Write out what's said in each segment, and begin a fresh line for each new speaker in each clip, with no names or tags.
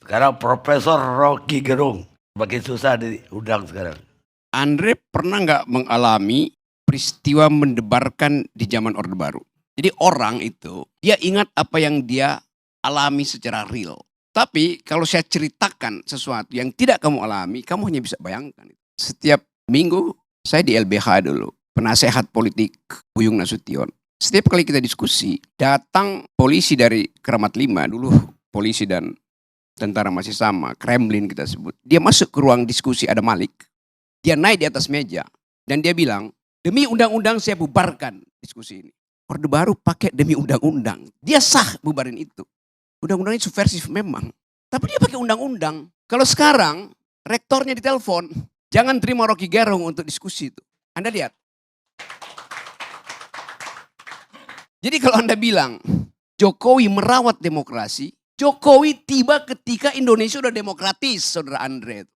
Sekarang Profesor Rocky Gerung. Makin susah diundang sekarang.
Andre pernah nggak mengalami peristiwa mendebarkan di zaman Orde Baru? Jadi orang itu, dia ingat apa yang dia alami secara real. Tapi kalau saya ceritakan sesuatu yang tidak kamu alami, kamu hanya bisa bayangkan. Setiap minggu saya di LBH dulu, penasehat politik Buyung Nasution. Setiap kali kita diskusi, datang polisi dari Kramat 5, dulu polisi dan tentara masih sama, Kremlin kita sebut. Dia masuk ke ruang diskusi, ada Malik. Dia naik di atas meja dan dia bilang, demi undang-undang saya bubarkan diskusi ini. Orde Baru pakai demi undang-undang. Dia sah bubarin itu. Undang-undangnya subversif memang. Tapi dia pakai undang-undang. Kalau sekarang rektornya ditelepon, jangan terima Rocky Gerung untuk diskusi itu. Anda lihat. Jadi kalau Anda bilang Jokowi merawat demokrasi, Jokowi tiba ketika Indonesia udah demokratis, saudara Andre.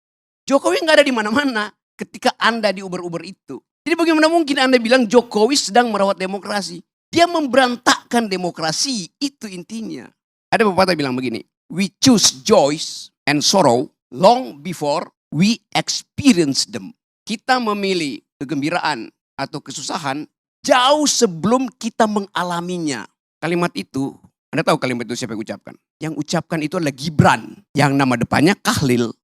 Jokowi nggak ada di mana-mana ketika Anda di Uber-Uber itu. Jadi bagaimana mungkin Anda bilang Jokowi sedang merawat demokrasi? Dia memberantakkan demokrasi, itu intinya. Ada pepatah bilang begini, we choose joys and sorrow long before we experience them. Kita memilih kegembiraan atau kesusahan jauh sebelum kita mengalaminya. Kalimat itu, Anda tahu kalimat itu siapa yang ucapkan? Yang ucapkan itu adalah Gibran, yang nama depannya Kahlil.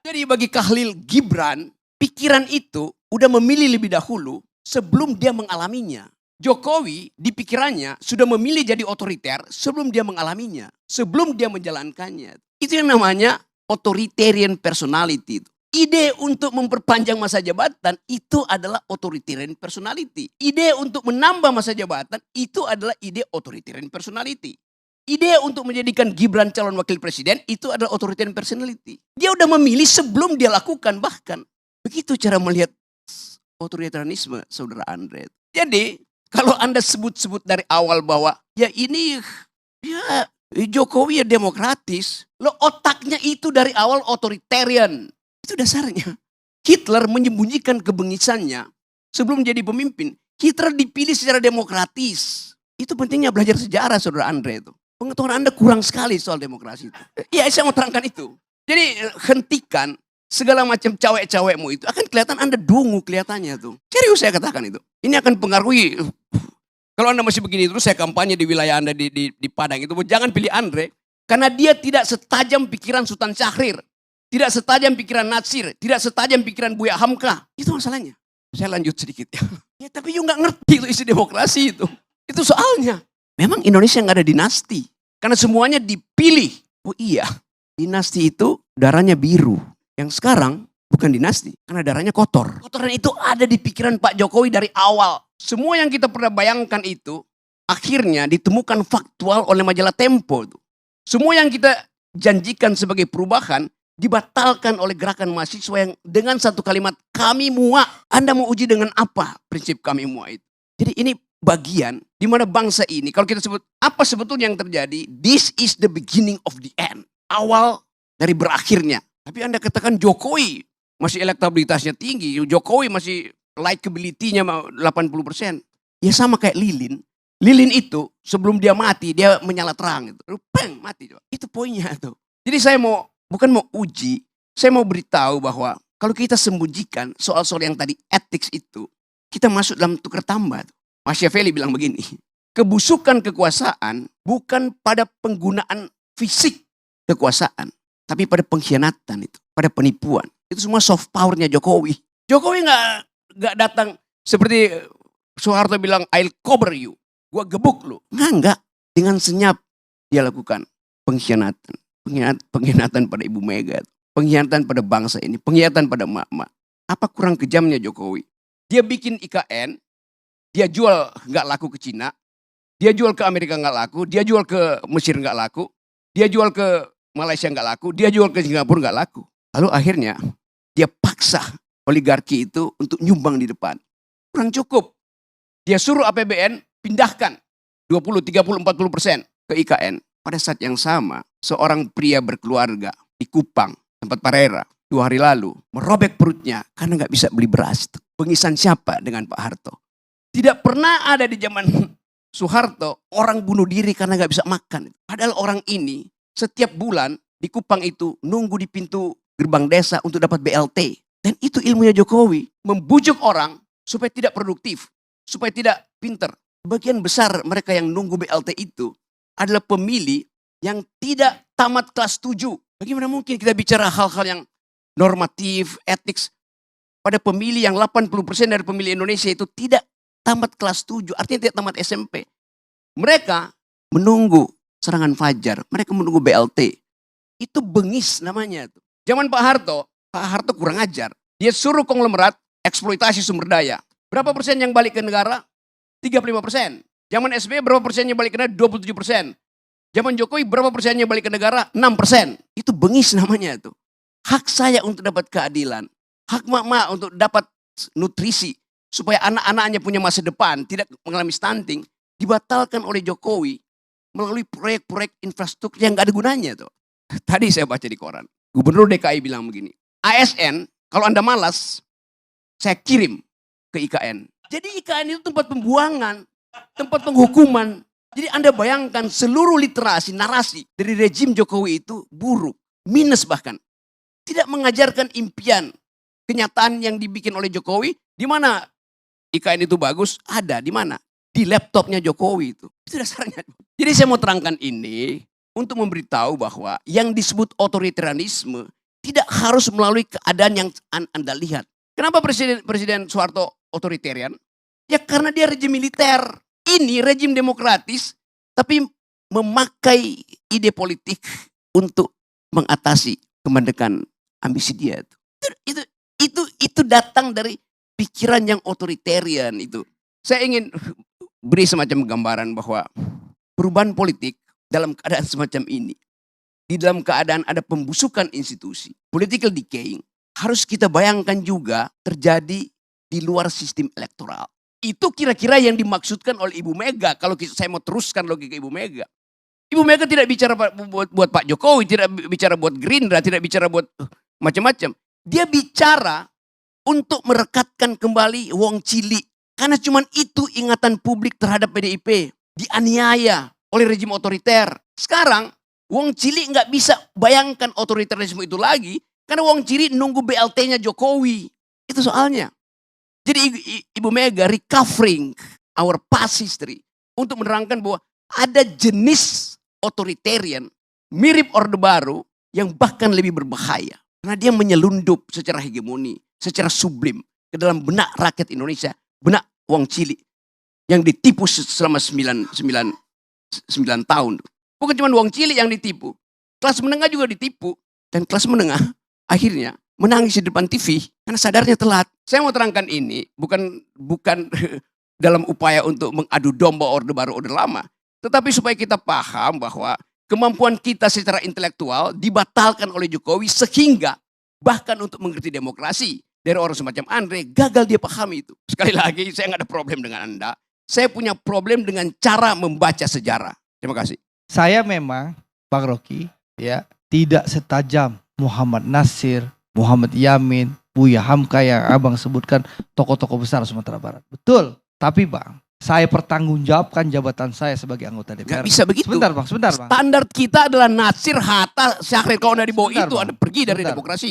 Jadi bagi Kahlil Gibran, pikiran itu udah memilih lebih dahulu sebelum dia mengalaminya. Jokowi di pikirannya sudah memilih jadi otoriter sebelum dia mengalaminya. Sebelum dia menjalankannya. Itu yang namanya authoritarian personality. Ide untuk memperpanjang masa jabatan itu adalah authoritarian personality. Ide untuk menambah masa jabatan itu adalah ide authoritarian personality. Ide untuk menjadikan Gibran calon wakil presiden itu adalah authoritarian personality. Dia udah memilih sebelum dia lakukan bahkan. Begitu cara melihat otoritarianisme, saudara Andre. Jadi kalau Anda sebut-sebut dari awal bahwa ya ini ya Jokowi ya demokratis. Lo otaknya itu dari awal otoritarian. Itu dasarnya. Hitler menyembunyikan kebengisannya sebelum jadi pemimpin. Hitler dipilih secara demokratis. Itu pentingnya belajar sejarah, saudara Andre itu. Pengetahuan Anda kurang sekali soal demokrasi itu. Ya saya mau terangkan itu. Jadi hentikan segala macam cawek-cawekmu itu. Akan kelihatan Anda dungu kelihatannya tuh. Serius saya katakan itu. Ini akan pengaruhi. Kalau Anda masih begini terus saya kampanye di wilayah Anda di Padang itu. Jangan pilih Andre. Karena dia tidak setajam pikiran Sultan Syahrir. Tidak setajam pikiran Natsir. Tidak setajam pikiran Buya Hamka. Itu masalahnya. Saya lanjut sedikit ya. Ya tapi you gak ngerti itu isi demokrasi itu. Itu soalnya. Memang Indonesia gak ada dinasti. Karena semuanya dipilih. Oh iya. Dinasti itu darahnya biru. Yang sekarang bukan dinasti. Karena darahnya kotor. Kotoran itu ada di pikiran Pak Jokowi dari awal. Semua yang kita pernah bayangkan itu. Akhirnya ditemukan faktual oleh majalah Tempo. Semua yang kita janjikan sebagai perubahan. Dibatalkan oleh gerakan mahasiswa yang dengan satu kalimat. Kami muak. Anda mau uji dengan apa prinsip kami muak itu. Jadi ini bagian di mana bangsa ini. Kalau kita sebut apa sebetulnya yang terjadi. This is the beginning of the end. Awal dari berakhirnya. Tapi Anda katakan Jokowi masih elektabilitasnya tinggi. Jokowi masih likability-nya 80%. Ya sama kayak Lilin. Lilin itu sebelum dia mati dia menyala terang. Gitu. Peng, mati. Itu poinnya tuh. Jadi saya bukan mau uji. Saya mau beritahu bahwa kalau kita sembunyikan soal-soal yang tadi ethics itu. Kita masuk dalam tukar tambah. Machiavelli bilang begini. Kebusukan kekuasaan bukan pada penggunaan fisik kekuasaan. Tapi pada pengkhianatan itu. Pada penipuan. Itu semua soft powernya Jokowi. Jokowi gak datang seperti Soeharto bilang I'll cover you. Gua gebuk lu. Enggak. Dengan senyap dia lakukan pengkhianatan. Pengkhianatan pada Ibu Mega. Pengkhianatan pada bangsa ini. Pengkhianatan pada emak-emak. Apa kurang kejamnya Jokowi? Dia bikin IKN. Dia jual gak laku ke Cina. Dia jual ke Amerika gak laku. Dia jual ke Mesir gak laku. Dia jual ke Malaysia gak laku. Dia jual ke Singapura gak laku. Lalu akhirnya dia paksa oligarki itu untuk nyumbang di depan. Kurang cukup. Dia suruh APBN pindahkan 20, 30, 40% ke IKN. Pada saat yang sama, seorang pria berkeluarga di Kupang, tempat Parera, 2 hari lalu, merobek perutnya karena gak bisa beli beras. Pengisan siapa dengan Pak Harto? Tidak pernah ada di zaman Soeharto orang bunuh diri karena gak bisa makan. Padahal orang ini setiap bulan di Kupang itu nunggu di pintu gerbang desa untuk dapat BLT. Dan itu ilmunya Jokowi. Membujuk orang supaya tidak produktif, supaya tidak pinter. Bagian besar mereka yang nunggu BLT itu adalah pemilih yang tidak tamat kelas 7. Bagaimana mungkin kita bicara hal-hal yang normatif, etik pada pemilih yang 80% dari pemilih Indonesia itu tidak tamat kelas 7, artinya tidak tamat SMP. Mereka menunggu serangan fajar, mereka menunggu BLT. Itu bengis namanya. Zaman Pak Harto kurang ajar. Dia suruh konglomerat eksploitasi sumber daya. Berapa persen yang balik ke negara? 35%. Zaman SBY berapa persennya balik ke negara? 27%. Zaman Jokowi berapa persennya balik ke negara? 6%. Itu bengis namanya itu. Hak saya untuk dapat keadilan. Hak mak-mak untuk dapat nutrisi. Supaya anak-anaknya punya masa depan, tidak mengalami stunting. Dibatalkan oleh Jokowi melalui proyek-proyek infrastruktur yang gak ada gunanya tuh. Tadi saya baca di koran. Gubernur DKI bilang begini. ASN, kalau Anda malas, saya kirim ke IKN. Jadi IKN itu tempat pembuangan, tempat penghukuman. Jadi Anda bayangkan seluruh literasi, narasi dari rejim Jokowi itu buruk. Minus bahkan. Tidak mengajarkan impian, kenyataan yang dibikin oleh Jokowi. Di mana IKN itu bagus? Ada. Di mana? Di laptopnya Jokowi itu. Itu dasarnya. Jadi saya mau terangkan ini untuk memberitahu bahwa yang disebut otoritarianisme tidak harus melalui keadaan yang Anda lihat. Kenapa Presiden Soeharto otoritarian? Ya karena dia rejim militer. Ini rejim demokratis tapi memakai ide politik untuk mengatasi kemandekan ambisi dia. Itu datang dari pikiran yang otoritarian itu. Saya ingin beri semacam gambaran bahwa perubahan politik dalam keadaan semacam ini, di dalam keadaan ada pembusukan institusi, political decaying, harus kita bayangkan juga terjadi di luar sistem elektoral. Itu kira-kira yang dimaksudkan oleh Ibu Mega. Kalau saya mau teruskan logika Ibu Mega. Ibu Mega tidak bicara buat Pak Jokowi, tidak bicara buat Gerindra, tidak bicara buat macam-macam. Dia bicara untuk merekatkan kembali Wong Cilik. Karena cuma itu ingatan publik terhadap PDIP. Dianiaya oleh rejim otoriter. Sekarang Wong Cilik nggak bisa bayangkan otoritarisme itu lagi. Karena Wong Cilik nunggu BLT-nya Jokowi. Itu soalnya. Jadi Ibu Mega recovering our past history. Untuk menerangkan bahwa ada jenis otoritarian mirip Orde Baru yang bahkan lebih berbahaya. Karena dia menyelundup secara hegemoni, secara sublim ke dalam benak rakyat Indonesia. Benak Wong Cilik yang ditipu selama 9 tahun. Bukan cuma Wong Cilik yang ditipu. Kelas menengah juga ditipu. Dan kelas menengah akhirnya menangis di depan TV karena sadarnya telat. Saya mau terangkan ini bukan dalam upaya untuk mengadu domba Orde Baru, Orde Lama. Tetapi supaya kita paham bahwa kemampuan kita secara intelektual dibatalkan oleh Jokowi sehingga bahkan untuk mengerti demokrasi dari orang semacam Andre gagal dia pahami itu. Sekali lagi saya nggak ada problem dengan Anda. Saya punya problem dengan cara membaca sejarah. Terima kasih.
Saya memang Bang Rocky ya tidak setajam Muhammad Nasir, Muhammad Yamin, Buya Hamka yang abang sebutkan tokoh-tokoh besar Sumatera Barat. Betul. Tapi Bang, saya pertanggungjawabkan jabatan saya sebagai anggota DPR.
Gak bisa begitu.
Sebentar Bang.
Standar kita adalah Nasir, Hatta, Syahrir. Kalau anda dibawa
Sebentar,
itu,
Bang.
Anda pergi dari
Sebentar.
demokrasi.